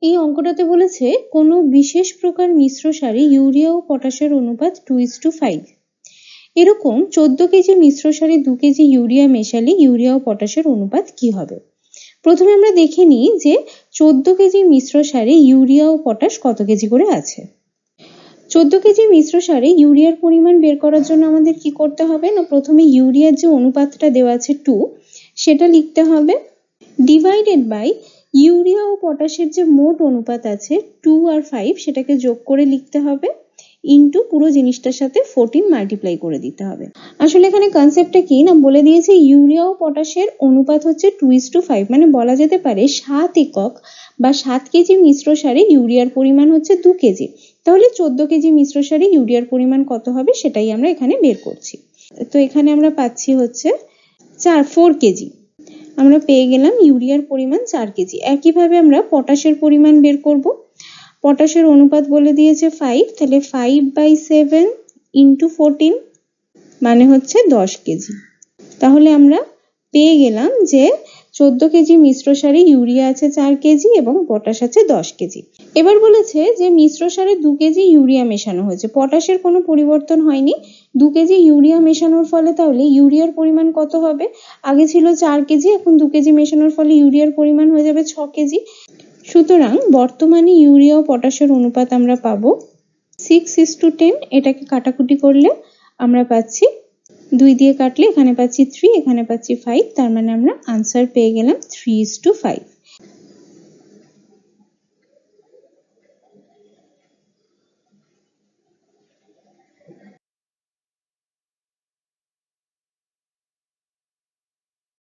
এই অঙ্কটাতে বলেছে কোনো বিশেষ প্রকার মিশ্র সারে ইউরিয়া ও পটাশের অনুপাত 2:5। এরকম 14 কেজি মিশ্র সারে 2 কেজি ইউরিয়া মেশালে ইউরিয়া ও পটাশের অনুপাত কি হবে? প্রথমে আমরা দেখে নিই যে 14 কেজি মিশ্র সারে ইউরিয়া ও পটাশ কত কেজি করে আছে। 14 কেজি মিশ্র সারে ইউরিয়ার পরিমাণ বের করার জন্য আমাদের কি করতে হবে না, প্রথমে ইউরিয়ার যে অনুপাতটা দেওয়া আছে 2 সেটা লিখতে হবে, ডিভাইডেড বাই ইউরিয়া ও পটাশের যে মোট অনুপাত আছে 2 আর 5 সেটাকে যোগ করে লিখতে হবে, ইন্টু পুরো জিনিসটার সাথে 14 মাল্টিপ্লাই করে দিতে হবে। আসলে এখানে কনসেপ্টটা কি না বলে দিয়েছে, ইউরিয়া ও পটাশের অনুপাত হচ্ছে 2:5, মানে বলা যেতে পারে 7 একক বা 7 কেজি মিশ্র সারে ইউরিয়ার পরিমাণ হচ্ছে 2 কেজি। তাহলে 14 কেজি মিশ্র সারে ইউরিয়ার পরিমাণ কত হবে সেটাই আমরা এখানে বের করছি। তো এখানে আমরা পাচ্ছি হচ্ছে 4 কেজি, আমরা পেয়ে গেলাম ইউরিয়ার পরিমাণ 4 কেজি। একইভাবে আমরা পটাশের পরিমাণ বের করব। পটাশের অনুপাত বলে দিয়েছে 5, তাহলে 5/7 ইন্টু 14 মানে হচ্ছে 10 কেজি। তাহলে আমরা পেয়ে গেলাম যে 14 কেজি মিশ্র সারে ইউরিয়া আছে 4 কেজি এবং পটাশ আছে 10 কেজি। এবার বলেছে যে মিশ্র সারে 2 কেজি ইউরিয়া মেশানো হয়েছে, পটাশের কোনো পরিবর্তন হয়নি। 2 কেজি ইউরিয়া মেশানোর ফলে তাহলে ইউরিয়ার পরিমাণ কত হবে? আগে ছিল 4 কেজি, এখন 2 কেজি মেশানোর ফলে ইউরিয়ার পরিমাণ হয়ে যাবে 6 কেজি। সুতরাং বর্তমানে ইউরিয়া ও পটাশের অনুপাত আমরা পাবো 6:10। এটাকে কাটাকুটি করলে আমরা পাচ্ছি 2 দিয়ে কাটলে এখানে পাচ্ছি 3, এখানে পাচ্ছি 5, তার মানে আমরা আনসার পেয়ে গেলাম 3:5।